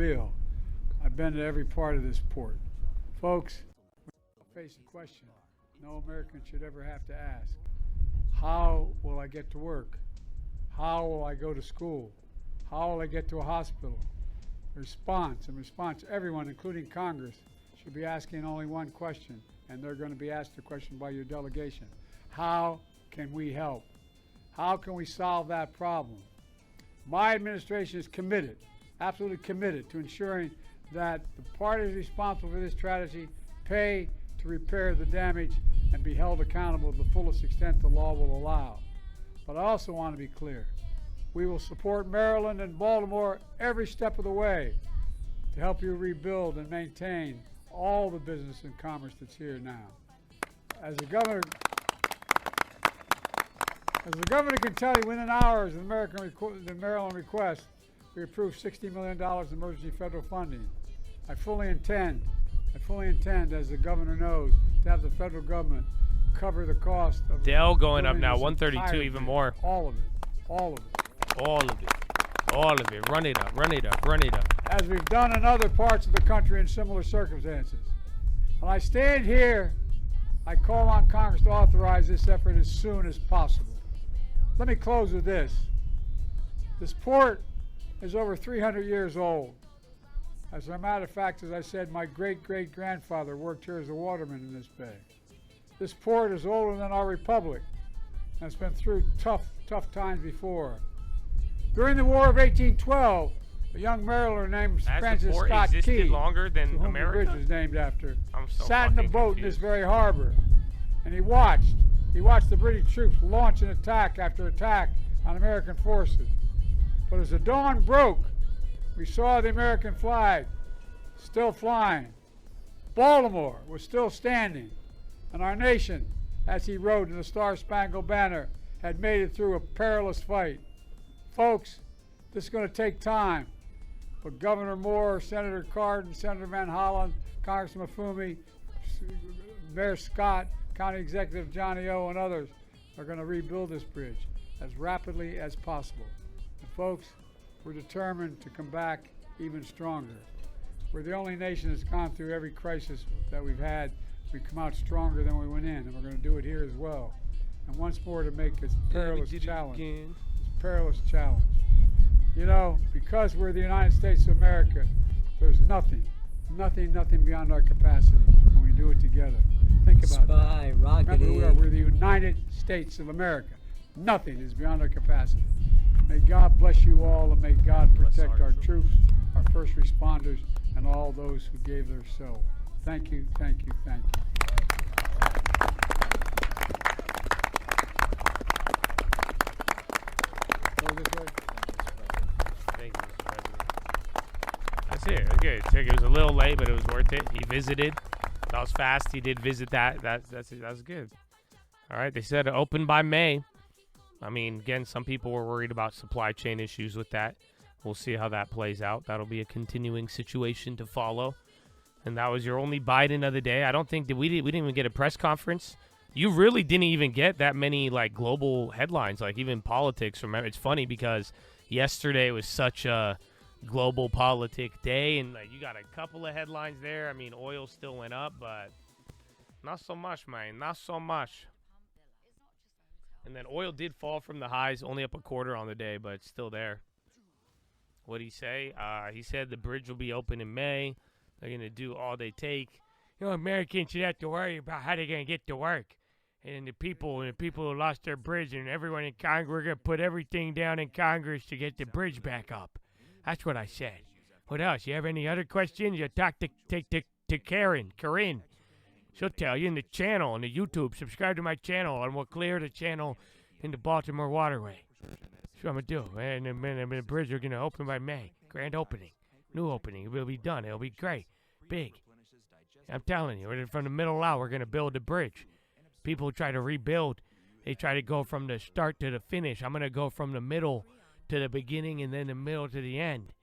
real. I've been to every part of this port. Folks, we face a question no American should ever have to ask. How will I get to work? How will I go to school? How will I get to a hospital? Response, everyone, including Congress, should be asking only one question, and they're going to be asked the question by your delegation. How can we help? How can we solve that problem? My administration is committed, absolutely committed, to ensuring that the parties responsible for this tragedy pay to repair the damage and be held accountable to the fullest extent the law will allow. But I also want to be clear. We will support Maryland and Baltimore every step of the way to help you rebuild and maintain all the business and commerce that's here now. As the governor can tell you, within hours of the Maryland request, we approved $60 million in emergency federal funding. I fully intend, as the governor knows, to have the federal government cover the cost of Dell going up now, 132, even more. All of it. Run it up. As we've done in other parts of the country in similar circumstances. When I stand here, I call on Congress to authorize this effort as soon as possible. Let me close with this. This port is over 300 years old. As a matter of fact, as I said, my great-great-grandfather worked here as a waterman in this bay. This port is older than our republic, and it's been through tough times before. During the War of 1812, a young Marylander named Francis Scott Key, longer than whom America? the bridge was named after, So sat in a boat confused. in this very harbor, and he watched the British troops launch an attack after attack on American forces. But as the dawn broke, we saw the American flag still flying. Baltimore was still standing, and our nation, as he rode in the Star-Spangled Banner, had made it through a perilous fight. Folks, this is going to take time, but Governor Moore, Senator Cardin, Senator Van Hollen, Congressman Mafumi, Mayor Scott, County Executive Johnny O, and others are going to rebuild this bridge as rapidly as possible. And folks, we're determined to come back even stronger. We're the only nation that's gone through every crisis that we've had. We come out stronger than we went in, and we're going to do it here as well. And once more, to make this perilous challenge. You know, because we're the United States of America, there's nothing beyond our capacity when we do it together. Think about that. Remember who we are. We're the United States of America. Nothing is beyond our capacity. May God bless you all, and may God protect our troops, our first responders, and all those who gave their soul. Thank you. Thank you, Mr. President. That's it. Okay, it was a little late, but it was worth it. He visited. That was fast. He did visit that. That's good. All right, they said open by May. I mean, again, some people were worried about supply chain issues with that. We'll see how that plays out. That'll be a continuing situation to follow. And that was your only Biden of the day. I don't think that we didn't even get a press conference. You really didn't even get that many like global headlines, like even politics. Remember, it's funny because yesterday was such a global politic day, and like, you got a couple of headlines there. I mean, oil still went up, but not so much, man. Not so much. And then oil did fall from the highs, only up a quarter on the day, but it's still there. What'd he say? He said the bridge will be open in May. They're going to do all they take. You know, Americans should have to worry about how they're going to get to work. And the people who lost their bridge, and everyone in Congress, we're going to put everything down in Congress to get the bridge back up. That's what I said. What else? You have any other questions? You talk to Karen. She'll tell you in the channel, on the YouTube. Subscribe to my channel, and we'll clear the channel in the Baltimore waterway. That's what I'm going to do. And the bridge are going to open by May. Grand opening. New opening. It will be done. It'll be great. Big. I'm telling you, from the middle out, we're going to build a bridge. People try to rebuild. They try to go from the start to the finish. I'm going to go from the middle to the beginning and then the middle to the end.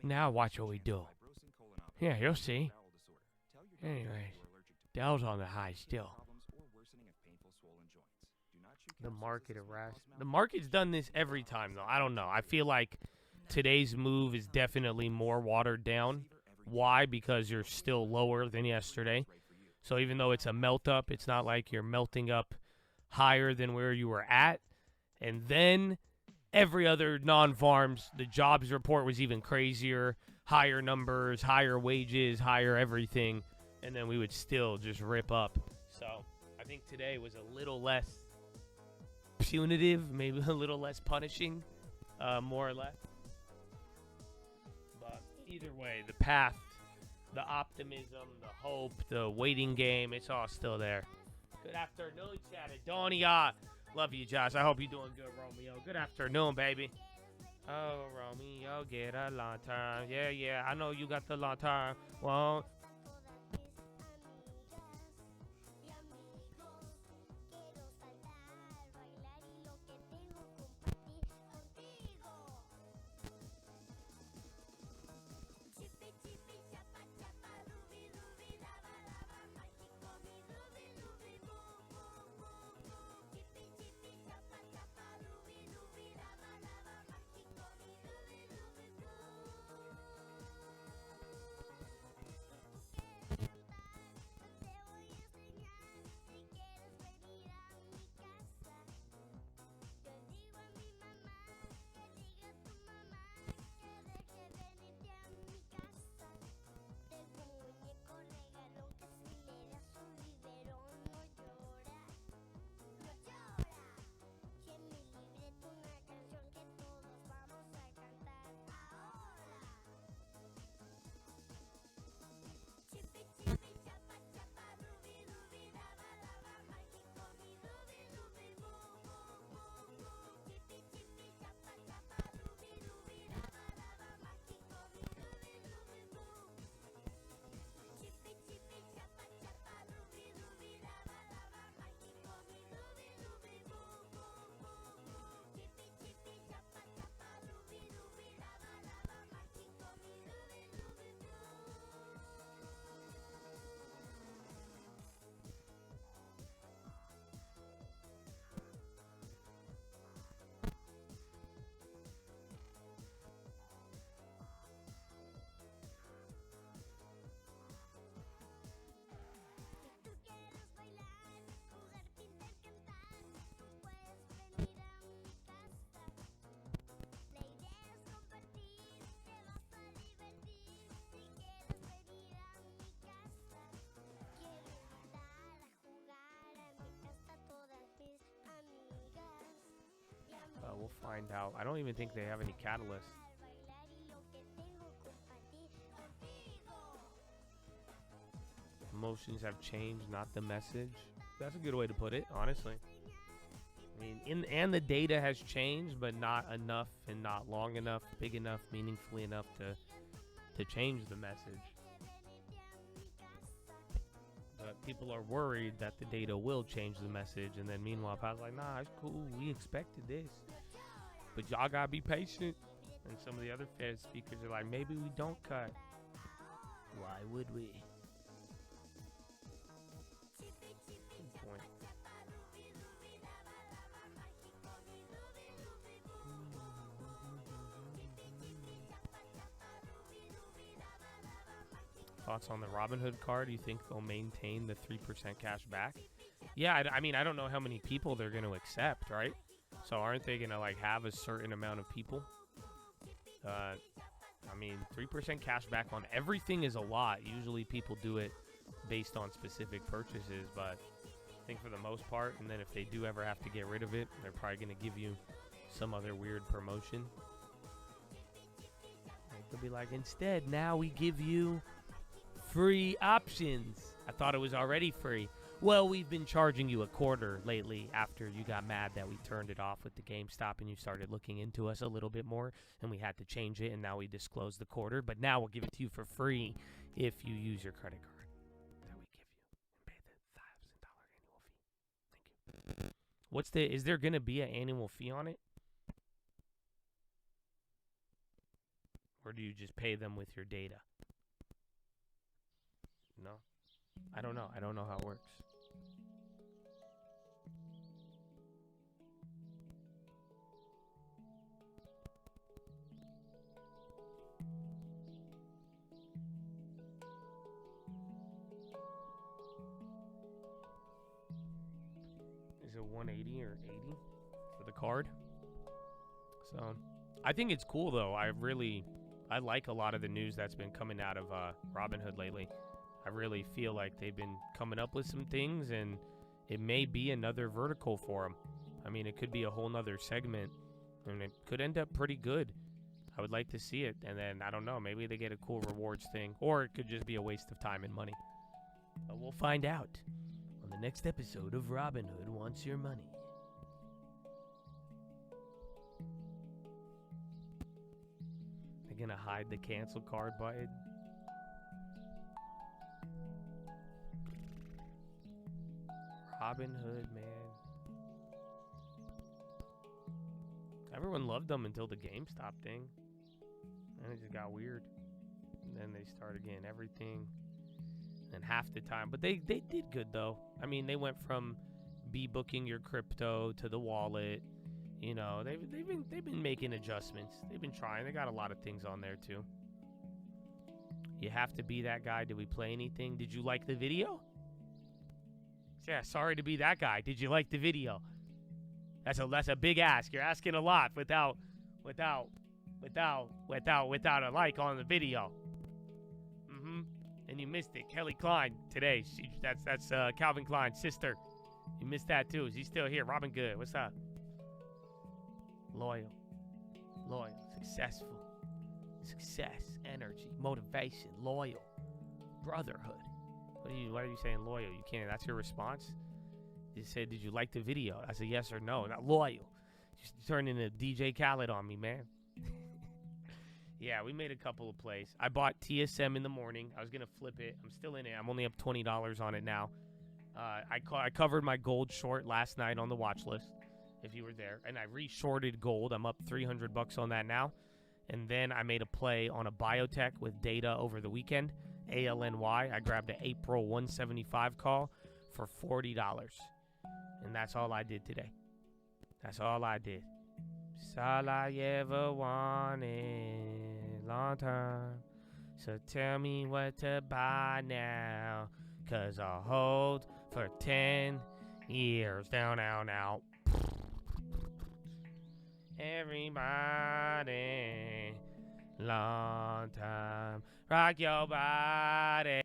Now watch what we do. Yeah, you'll see. Anyways, Dell's on the high still. The market harassed. The market's done this every time, though. I don't know. I feel like today's move is definitely more watered down. Why? Because you're still lower than yesterday. So even though it's a melt up, it's not like you're melting up higher than where you were at. And then every other non-farms, the jobs report was even crazier, higher numbers, higher wages, higher everything, and then we would still just rip up. So I think today was a little less punitive, maybe a little less punishing, more or less. But either way, the path, the optimism, the hope, the waiting game, it's all still there. Good afternoon, chat. Adonia. Love you, Josh. I hope you're doing good, Romeo. Good afternoon, baby. Oh, Romeo, get a lantern. Yeah, yeah, I know you got the lantern. Well, we'll find out. I don't even think they have any catalysts. Emotions have changed, not the message. That's a good way to put it, honestly. I mean, and the data has changed, but not enough and not long enough, big enough, meaningfully enough to change the message. But people are worried that the data will change the message, and then meanwhile, Pat's like, nah, it's cool. We expected this. But y'all gotta be patient. And some of the other Fed speakers are like, maybe we don't cut. Why would we? Good point. Thoughts on the Robinhood card? Do you think they'll maintain the 3% cash back? Yeah, I mean, I don't know how many people they're going to accept, right? So aren't they going to like have a certain amount of people? I mean, 3% cash back on everything is a lot. Usually people do it based on specific purchases, but I think for the most part, and then if they do ever have to get rid of it, they're probably going to give you some other weird promotion. They'll be like, instead, now we give you free options. I thought it was already free. Well, we've been charging you a quarter lately after you got mad that we turned it off with the GameStop and you started looking into us a little bit more and we had to change it and now we disclosed the quarter. But now we'll give it to you for free if you use your credit card that we give you and pay the $1,000 annual fee. Thank you. Is there going to be an annual fee on it? Or do you just pay them with your data? No. I don't know. I don't know how it works. Is it 180 or 80 for the card? So I think it's cool though. I like a lot of the news that's been coming out of Robinhood lately. I really feel like they've been coming up with some things, and it may be another vertical for them. I mean, it could be a whole nother segment, and it could end up pretty good. I would like to see it, and then, I don't know, maybe they get a cool rewards thing, or it could just be a waste of time and money. But we'll find out on the next episode of Robinhood Wants Your Money. They're gonna hide the cancel card button. Robinhood, man. Everyone loved them until the GameStop thing. And it just got weird. And then they started getting everything. And half the time. But they did good, though. I mean, they went from booking your crypto to the wallet. You know, they've been making adjustments. They've been trying. They got a lot of things on there, too. You have to be that guy. Did we play anything? Did you like the video? Yeah, sorry to be that guy. Did you like the video? That's a big ask. You're asking a lot without a like on the video. And you missed it. Kelly Klein today. That's Calvin Klein's sister. You missed that too. She's still here. Robin Good. What's up? Loyal, successful, success, energy, motivation, loyal, brotherhood. Why are you saying loyal? You can't. That's your response? You said, did you like the video? I said yes or no. Not loyal. You turned into DJ Khaled on me, man. Yeah, we made a couple of plays. I bought TSM in the morning. I was going to flip it. I'm still in it. I'm only up $20 on it now. I covered my gold short last night on the watch list, if you were there. And I re-shorted gold. I'm up $300 on that now. And then I made a play on a biotech with data over the weekend. ALNY. I grabbed an April 175 call for $40. And that's all I did today. That's all I did. It's all I ever wanted. Long time. So tell me what to buy now. 'Cause I'll hold for 10 years. Down, out, out. Everybody. Long time. Rock your body.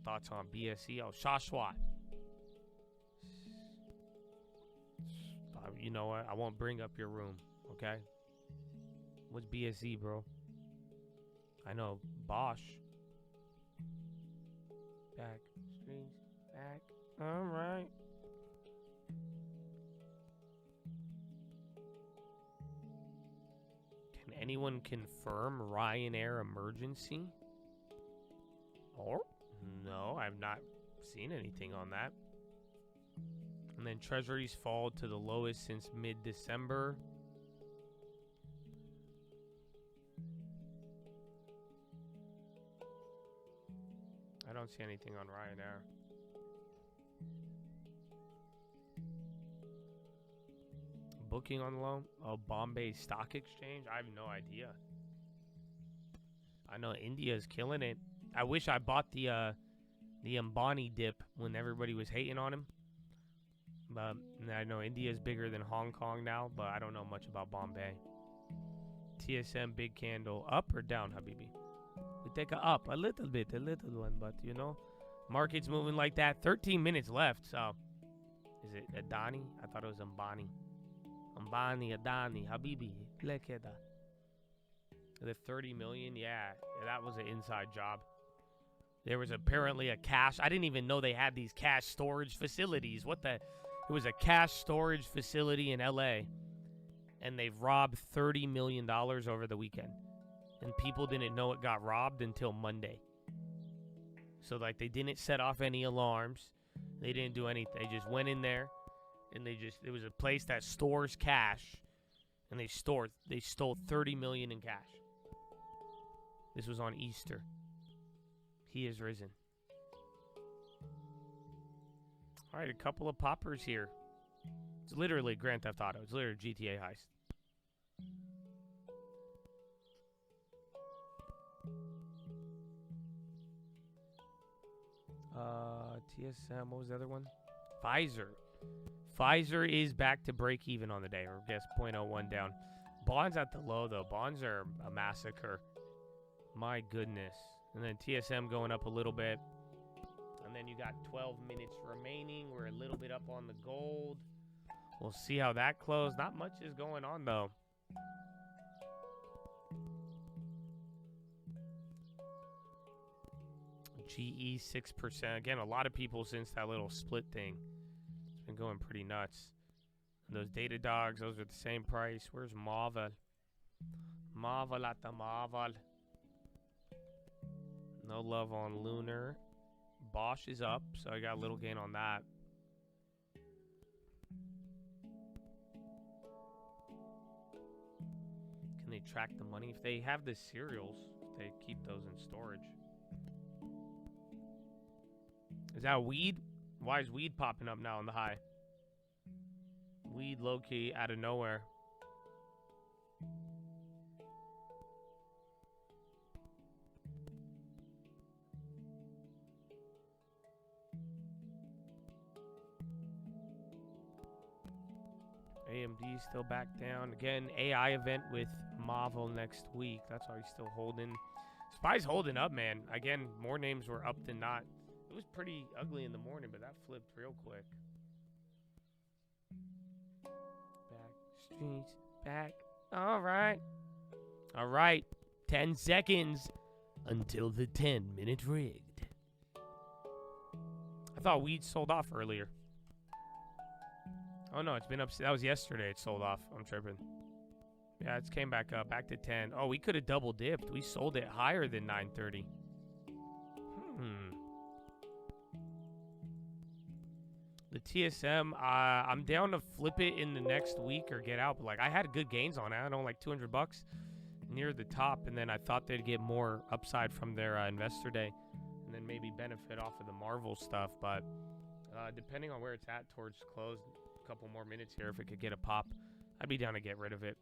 thoughts on BSE? Oh, Shashwat. You know what? I won't bring up your room, okay? What's BSE, bro? I know Bosch. Back streets, back. All right. Can anyone confirm Ryanair emergency? Or? No, I've not seen anything on that. And then treasuries fall to the lowest since mid-December. I don't see anything on Ryanair. Booking on loan? Oh, Bombay Stock Exchange? I have no idea. I know India's killing it. I wish I bought the Ambani dip when everybody was hating on him. But I know India's bigger than Hong Kong now, but I don't know much about Bombay. TSM big candle, up or down, Habibi? We take a up, a little bit, a little one, but you know, market's moving like that. 13 minutes left, so is it Adani? I thought it was Ambani. Ambani, Adani, Habibi, look at that. The 30 million, yeah, that was an inside job. There was apparently a cash. I didn't even know they had these cash storage facilities. What the? It was a cash storage facility in LA, and they've robbed $30 million over the weekend. And people didn't know it got robbed until Monday. So, like, they didn't set off any alarms. They didn't do anything. They just went in there, and it was a place that stores cash, and they stole 30 million in cash. This was on Easter. He is risen. All right, a couple of poppers here. It's literally Grand Theft Auto. It's literally GTA heist. TSM, what was the other one? Pfizer. Pfizer is back to break even on the day, or I guess 0.01 down. Bonds at the low, though. Bonds are a massacre. My goodness. And then TSM going up a little bit. And then you got 12 minutes remaining. We're a little bit up on the gold. We'll see how that closed. Not much is going on, though. GE 6%. Again, a lot of people since that little split thing. It's been going pretty nuts. And those data dogs, those are the same price. Where's Marvel? Marvel at the Marvel. No love on Lunar. Bosch is up, so I got a little gain on that. Can they track the money? If they have the serials, they keep those in storage. Is that weed? Why is weed popping up now on the high? Weed low-key out of nowhere. AMD still back down. Again, AI event with Marvel next week. That's why he's still holding. Spy's holding up, man. Again, more names were up than not. It was pretty ugly in the morning, but that flipped real quick. Back streets, back. All right. All right. 10 seconds until the 10-minute rigged. I thought weed sold off earlier. Oh, no, it's been up. That was yesterday. It sold off. I'm tripping. Yeah, it's came back up. Back to 10. Oh, we could have double dipped. We sold it higher than 930. The TSM, I'm down to flip it in the next week or get out. But, like, I had good gains on it. I don't know, like $200 near the top. And then I thought they'd get more upside from their investor day. And then maybe benefit off of the Marvel stuff. But depending on where it's at towards close, a couple more minutes here, if it could get a pop, I'd be down to get rid of it.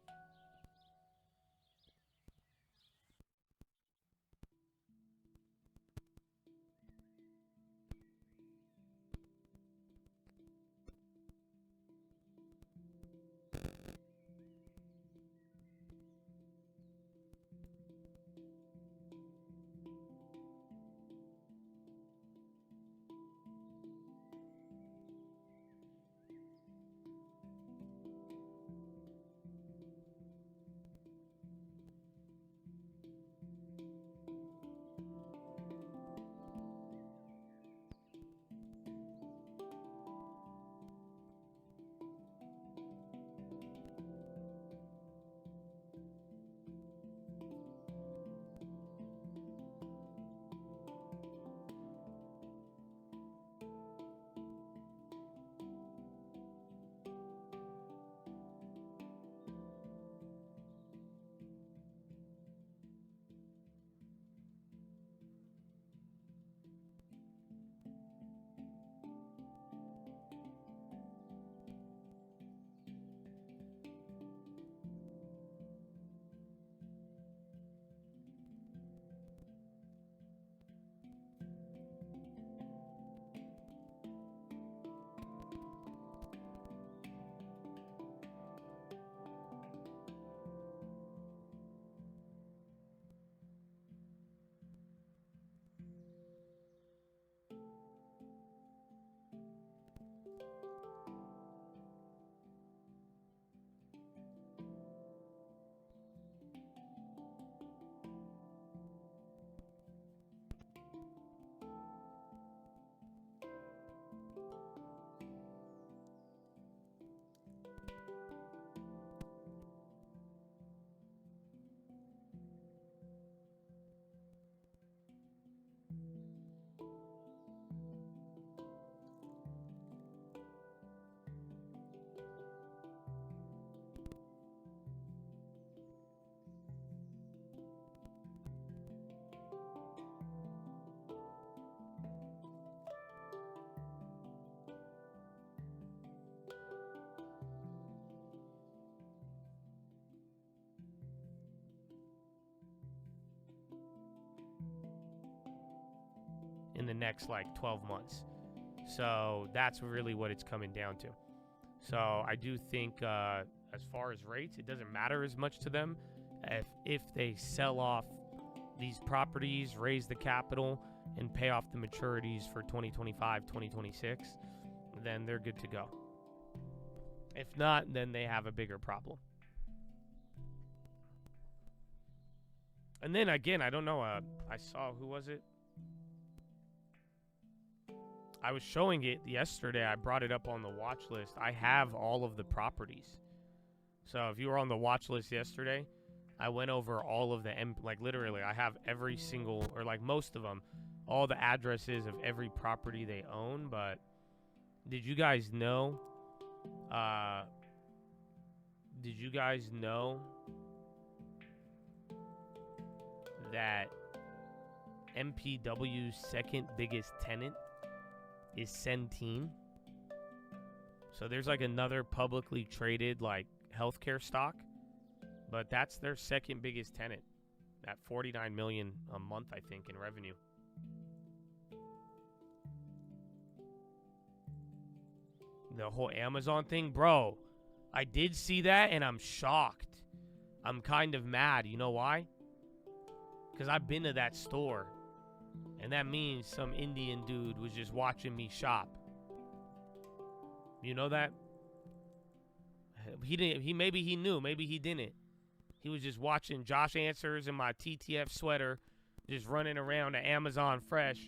next like 12 months. So that's really what it's coming down to. So I do think as far as rates, it doesn't matter as much to them if they sell off these properties, raise the capital, and pay off the maturities for 2025, 2026, then they're good to go. If not, then they have a bigger problem. And then again, I don't know, I saw, who was it? I was showing it yesterday. I brought it up on the watch list. I have all of the properties. So if you were on the watch list yesterday, I went over all of the, like literally, I have every single, or like most of them, all the addresses of every property they own. But did you guys know, that MPW's second biggest tenant is Centene? So there's like another publicly traded like healthcare stock, but that's their second biggest tenant at $49 million a month, I think, in revenue. The whole Amazon thing, bro, I did see that and I'm shocked. I'm kind of mad. You know why? Because I've been to that store, and that means some Indian dude was just watching me shop. You know that? He didn't. Maybe he knew. Maybe he didn't. He was just watching Josh Answers in my TTF sweater, just running around at Amazon Fresh,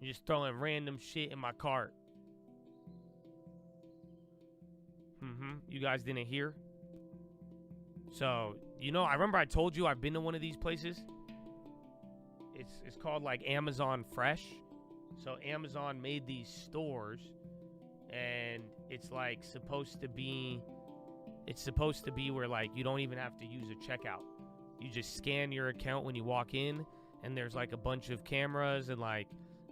and just throwing random shit in my cart. You guys didn't hear? So, I remember I told you I've been to one of these places. It's called like Amazon Fresh. So Amazon made these stores, and it's like supposed to be where like you don't even have to use a checkout. You just scan your account when you walk in, and there's like a bunch of cameras, and like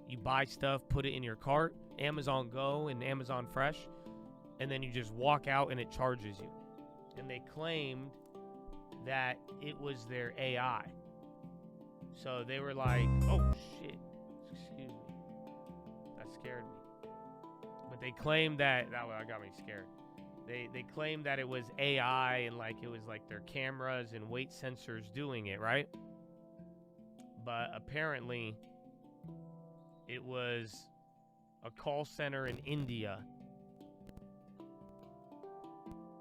you buy stuff, put it in your cart, Amazon Go and Amazon Fresh, and then you just walk out and it charges you. And they claimed that it was their AI. So they were like, oh shit, excuse me, that scared me. But they claimed that got me scared. They claimed that it was AI, and like it was like their cameras and weight sensors doing it, right? But apparently it was a call center in India.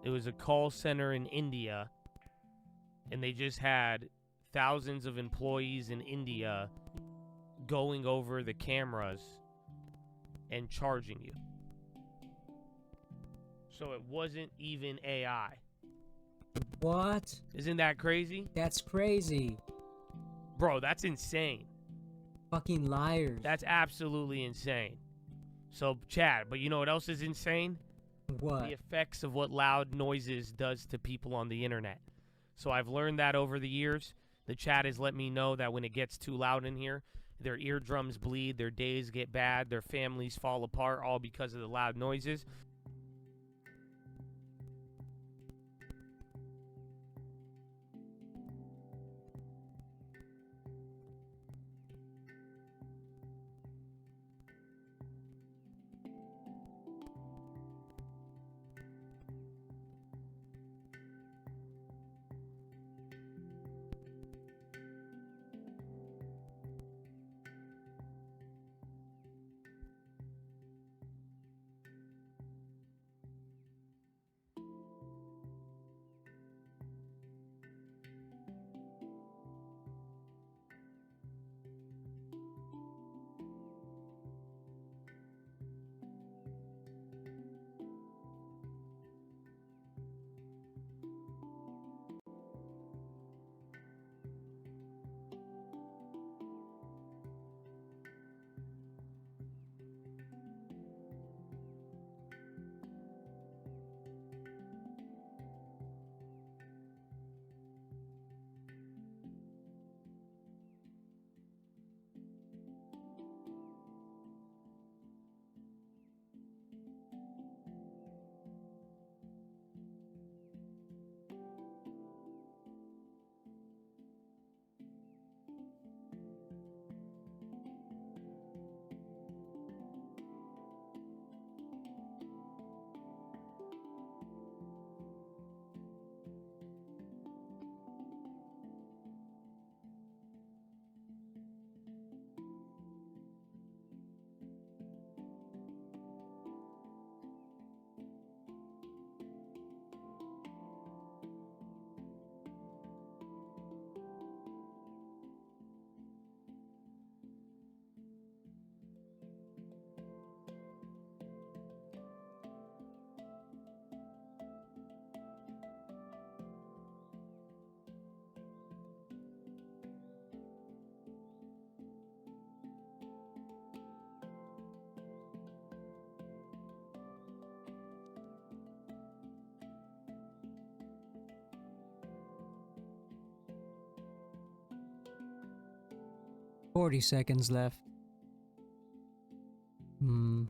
It was a call center in India, and they just had thousands of employees in India going over the cameras and charging you. So it wasn't even AI. What? Isn't that crazy? That's crazy. Bro, that's insane. Fucking liars. That's absolutely insane. So, Chad, but you know what else is insane? What? The effects of what loud noises does to people on the internet. So I've learned that over the years. The chat has let me know that when it gets too loud in here, their eardrums bleed, their days get bad, their families fall apart, all because of the loud noises. 40 seconds left. Hmm.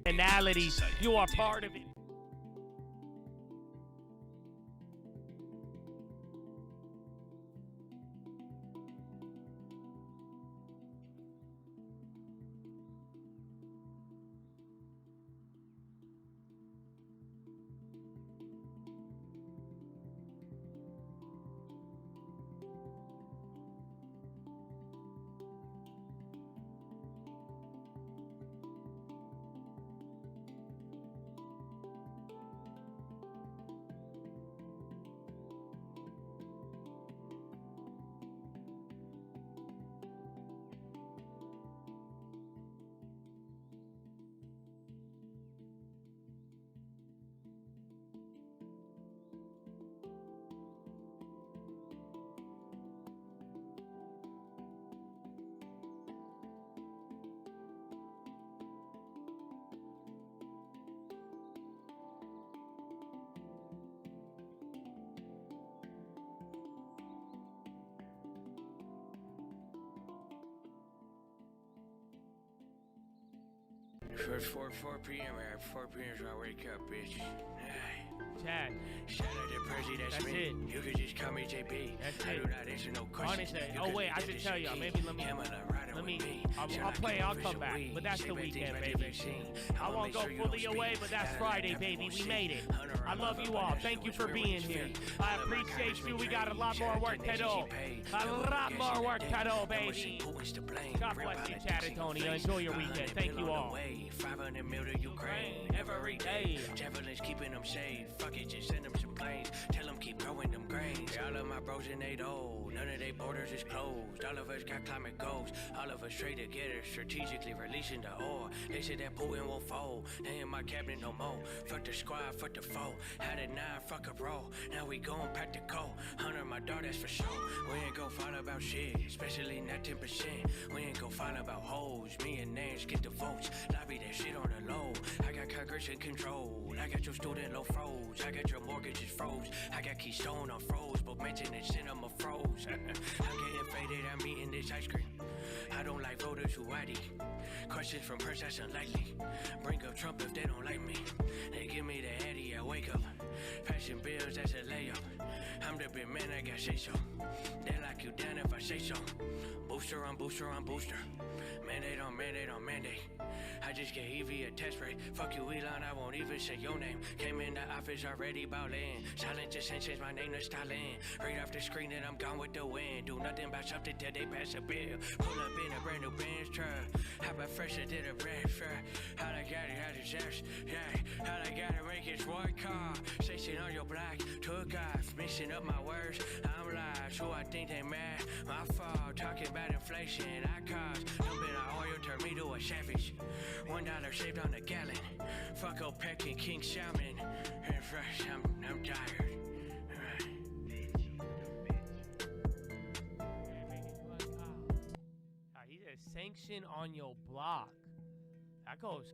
Personality, you are part of it. It's 4 p.m. at 4 p.m. so I wake up, bitch. Chad, Shout out to Percy, that's me. it. You can just call me JP. That's I it. do not answer no questions. Honestly, You oh can wait, I get should this tell shit y'all. key. Maybe let me. Camera riding Let me. with me. I'll Shall I play. keep I'll it come for back. weed? But that's Say the bad things weekend, about the baby. vaccine. I I'ma won't make go sure you fully don't away, speak. but that's That Friday, never baby. won't We see. made it. Hunter, I love love you her, all. but that Thank shit you was for weird being with his here. feet. I Love my appreciate Congressman you. We got a Trey. lot Shout more out work to to Nancy, do. she paid. A Double lot gas more in work the to tank. do, And when baby. she Putin's to blame. God Real bless you, politics Chad in and your Tony. face. Enjoy your weekend. 100 Thank bill you on all. the way. 500 mil to Ukraine every day. Javelins keeping them safe. Fuck it, just send them some planes. Tell them keep growing them grains. All of my bros in 8-0. None of they borders is closed. All of us got climate goals. All of us trade together, strategically releasing the ore. They said that Putin won't fold. They in my cabinet no more. Fuck the squad, fuck the foe. Had a 9, fuck a roll. Now we gon' pack the coal. Hunter, my dog, that's for sure. We ain't gon' fall about shit, especially not 10%. We ain't gon' fall about hoes. Me and Nash get the votes. Lobby that shit on the low. I got Congress in control. I got your student low froze. I got your mortgages froze. I got Keystone on froze. But mention and cinema froze. I'm getting faded, I'm eating this ice cream. I don't like voters who whitey. Questions from pers, that's unlikely. Bring up Trump if they don't like me. They give me the Eddie, I wake up. Passing bills, that's a layup. I'm the big man, I got say so. They lock you down if I say so. Booster on booster on booster. Mandate on mandate on mandate. I just gave Evie a test rate. Fuck you, Elon, I won't even say your name. Came in the office already ballin'. Silent just ain't changed my name to Stalin. Right off the screen and I'm gone with the wind. Do nothing about something till they pass a bill. Pull up in a brand new Benz truck. How about fresher than a bread truck? How I got it, how to just, yeah. How I gotta make it one car. Station on your block, took off. Mixing up my words, I'm live. So I think they mad. My fault, talking about inflation. I caused, dumping our oil turned me to a savage. $1 saved on a gallon. Fuck OPEC and King Salmon. And fresh, I'm tired. He said sanction on your block. That goes.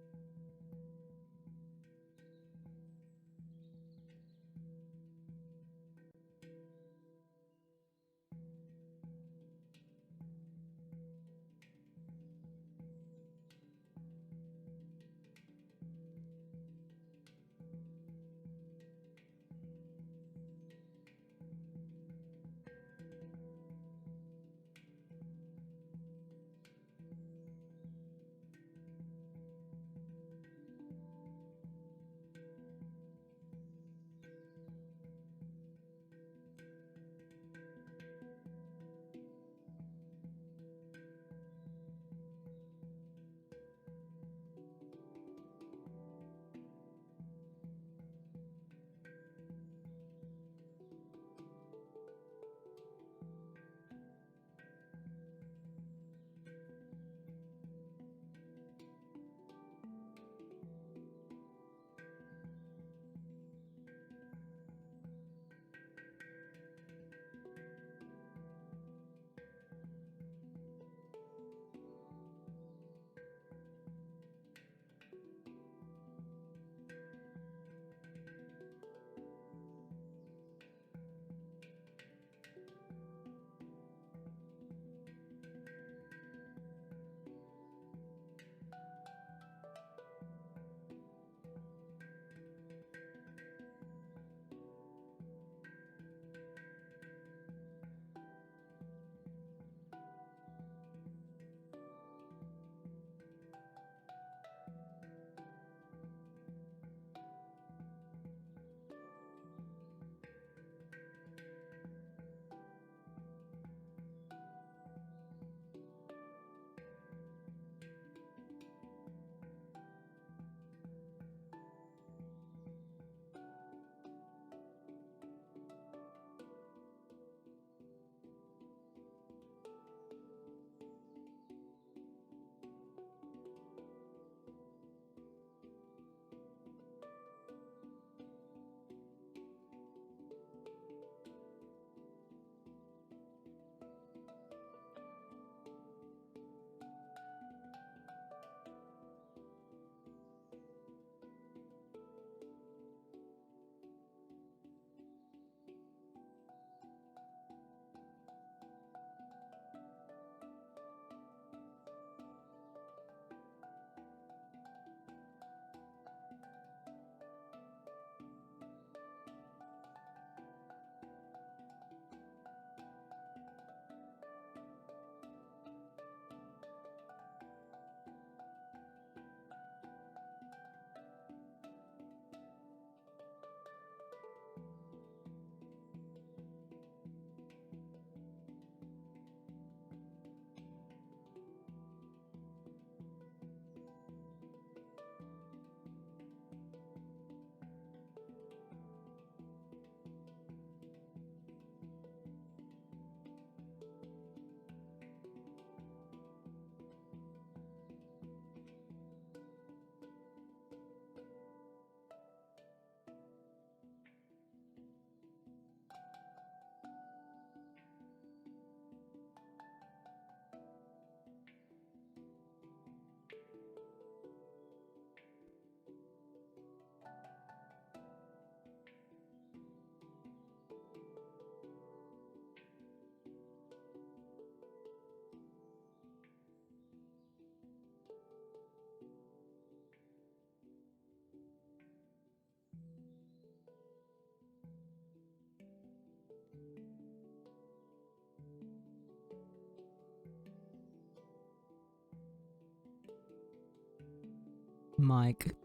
Mic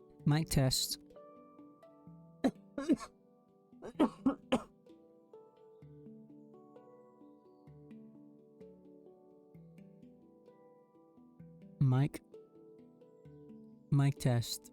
test. Mic test.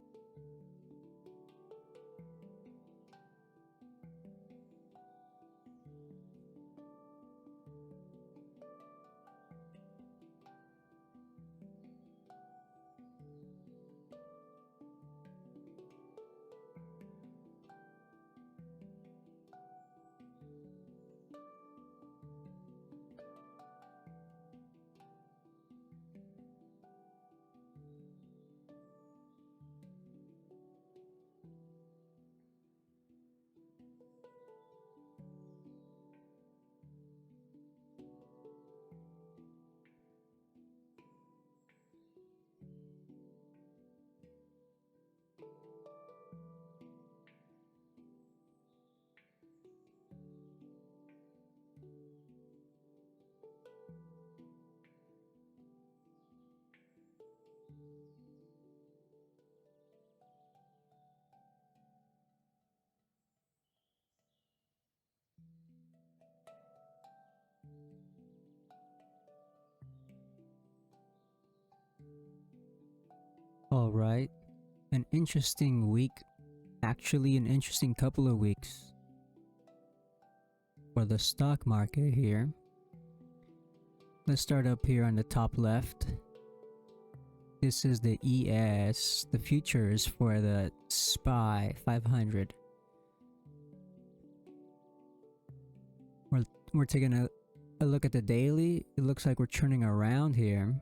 All right. An interesting week. Actually, an interesting couple of weeks for the stock market here. Let's start up here on the top left. This is the ES, the futures for the SPY 500. We're taking a look at the daily. It looks like we're turning around here.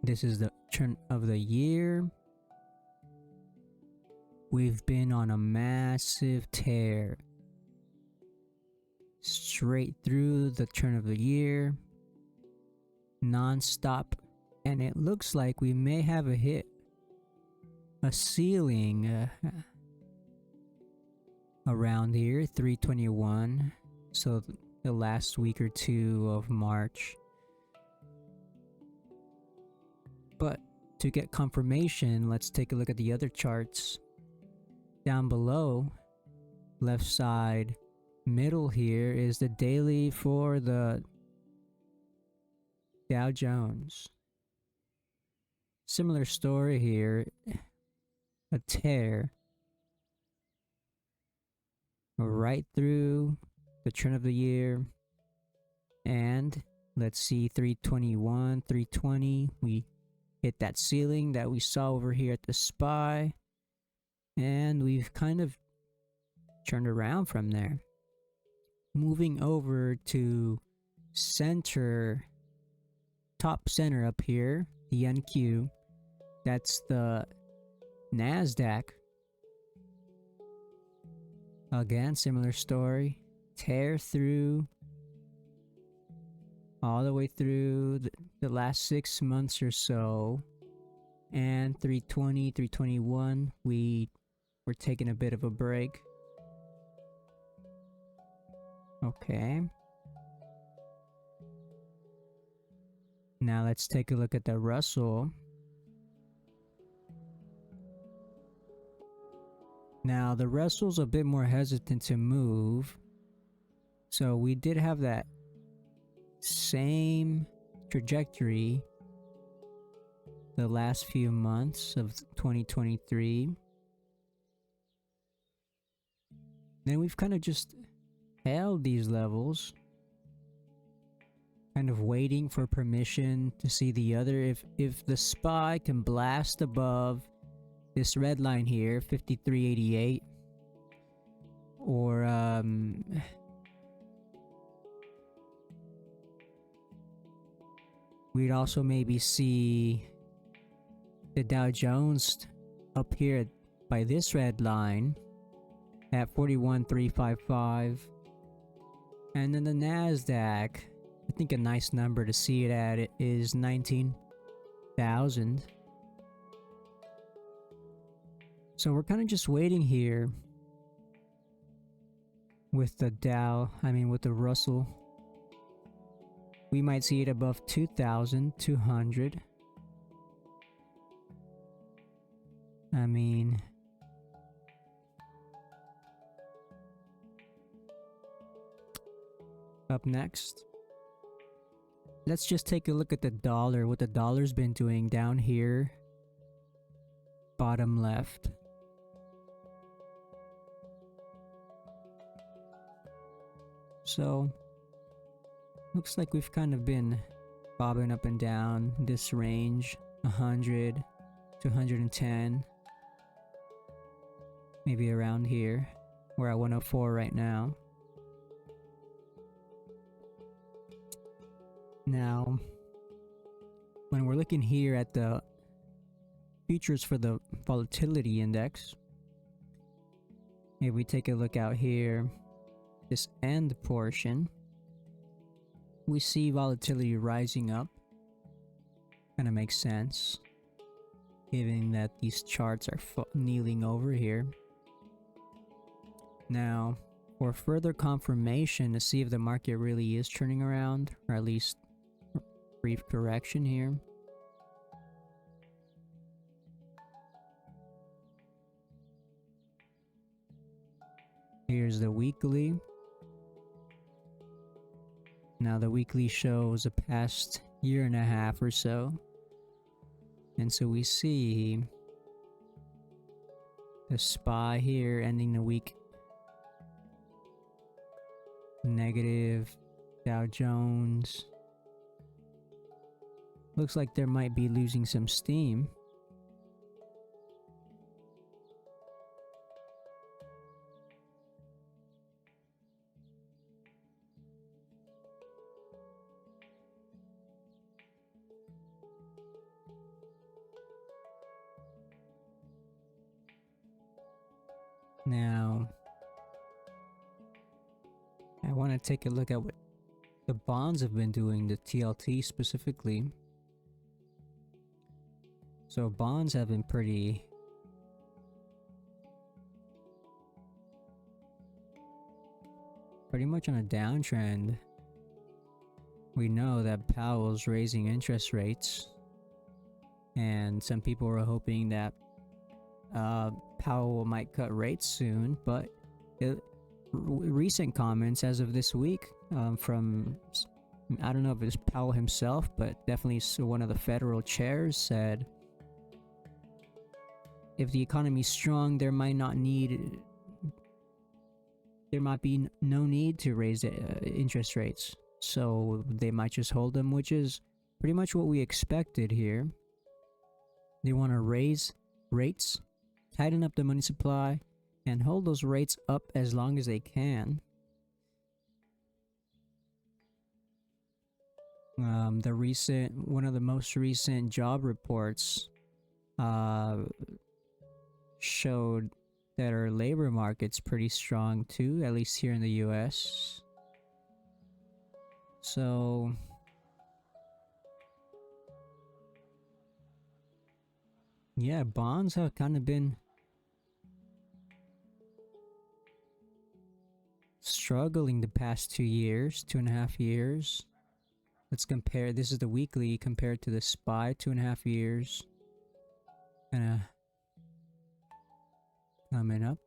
This is the turn of the year. We've been on a massive tear straight through the turn of the year, non-stop, and it looks like we may have a ceiling around here, 321. So the last week or two of March. But to get confirmation, let's take a look at the other charts. Down below, left side, middle here is the daily for the Dow Jones. Similar story here, a tear right through the turn of the year. And let's see, 321, 320, we hit that ceiling that we saw over here at the SPY, and we've kind of turned around from there. Moving over to center, top center up here, the NQ, that's the NASDAQ. Again, similar story, tear through all the way through the last 6 months or so, and 320, 321, we were taking a bit of a break. Okay. Now let's take a look at the Russell. Now the Russell's a bit more hesitant to move, so we did have that same trajectory the last few months of 2023. Then we've kind of just held these levels, kind of waiting for permission to see the other. If the SPY can blast above this red line here, 5388, or we'd also maybe see the Dow Jones up here by this red line at 41,355. And then the NASDAQ, I think a nice number to see it at is 19,000. So we're kind of just waiting here with the with the Russell. We might see it above 2,200. I mean, up next, let's just take a look at the dollar, what the dollar's been doing down here, bottom left. So, looks like we've kind of been bobbing up and down this range, 100 to 110, maybe around here. We're at 104 right now. Now, when we're looking here at the futures for the volatility index, if we take a look out here, this end portion, we see volatility rising up. Kind of makes sense, given that these charts are kneeling over here. Now, for further confirmation to see if the market really is turning around, or at least brief correction here, here's the weekly. Now the weekly shows the past year and a half or so, and so we see the SPY here ending the week negative. Dow Jones looks like there might be losing some steam. Now, I want to take a look at what the bonds have been doing, the TLT specifically. So bonds have been pretty much on a downtrend. We know that Powell's raising interest rates, and some people were hoping that Powell might cut rates soon, but recent comments as of this week from, I don't know if it's Powell himself, but definitely one of the federal chairs said if the economy's strong, there might be no need to raise interest rates, so they might just hold them, which is pretty much what we expected here. They want to raise rates, tighten up the money supply, and hold those rates up as long as they can. One of the most recent job reports showed that our labor market's pretty strong too, at least here in the US. So yeah, bonds have kind of been struggling the past 2.5 years. Let's compare. This is the weekly compared to the SPY 2.5 years. Kinda coming up.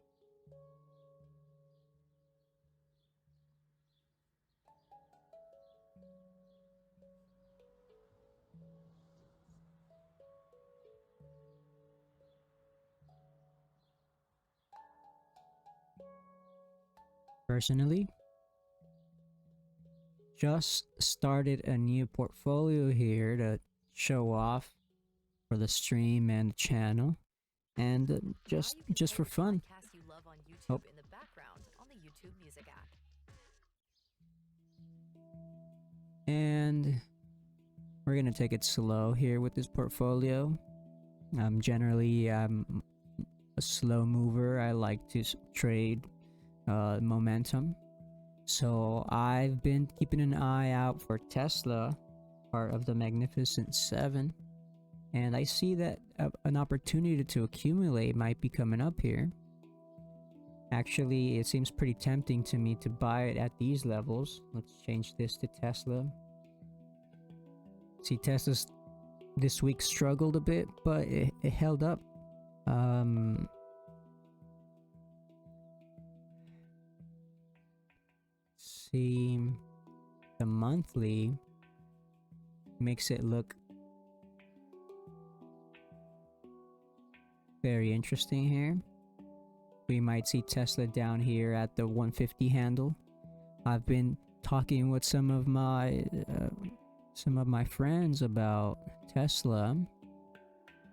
Personally, just started a new portfolio here to show off for the stream and the channel, and just for fun. Oh. In the background on the YouTube Music app. And we're gonna take it slow here with this portfolio. Generally, I'm a slow mover. I like to trade momentum. So I've been keeping an eye out for Tesla, part of the Magnificent Seven, And I see that an opportunity to accumulate might be coming up here. Actually, it seems pretty tempting to me to buy it at these levels. Let's change this to Tesla. See, Tesla's this week struggled a bit, but it held up. See, the monthly makes it look very interesting here. We might see Tesla down here at the 150 handle. I've been talking with some of my friends about Tesla,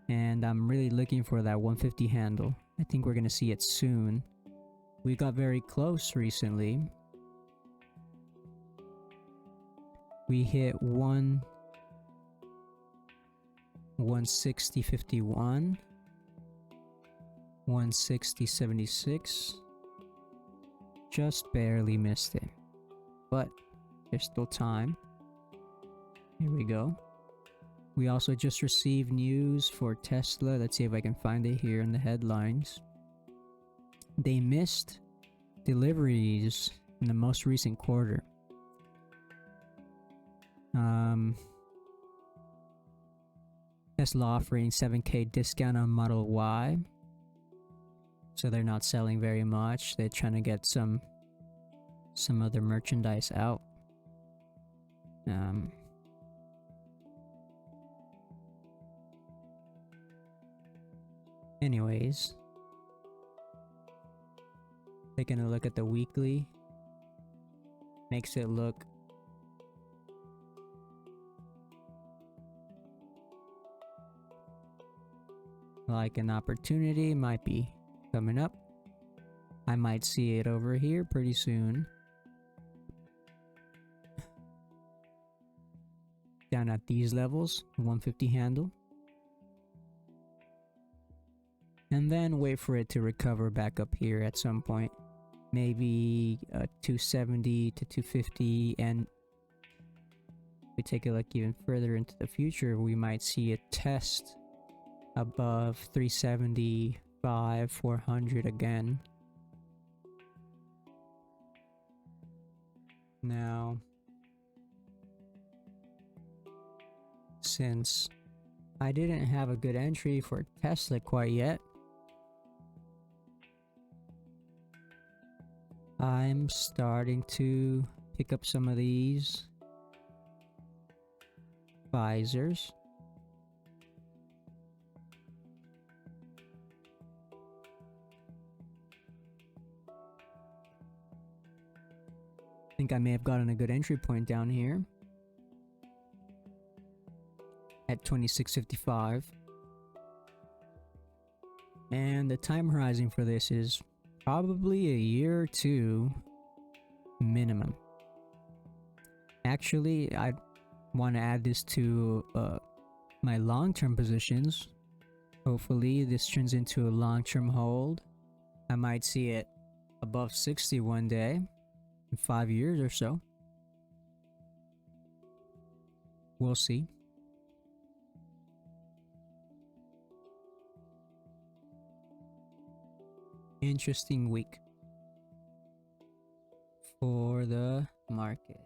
and I'm really looking for that 150 handle. I think we're gonna see it soon. We got very close recently. We hit 160.51, 160.76. Just barely missed it, but there's still time. Here we go. We also just received news for Tesla. Let's see if I can find it here in the headlines. They missed deliveries in the most recent quarter. Tesla offering 7K discount on Model Y. So they're not selling very much. They're trying to get some other merchandise out. Anyways, taking a look at the weekly makes it look like an opportunity might be coming up. I might see it over here pretty soon. Down at these levels, 150 handle. And then wait for it to recover back up here at some point. Maybe 270 to 250, and if we take a look even further into the future, we might see a test above 375, 400 again. Now, since I didn't have a good entry for Tesla quite yet, I'm starting to pick up some of these visors. I think I may have gotten a good entry point down here at 26.55. And the time horizon for this is probably a year or two minimum. Actually, I want to add this to my long-term positions. Hopefully this turns into a long-term hold. I might see it above 60 one day in 5 years or so. We'll see. Interesting week for the market.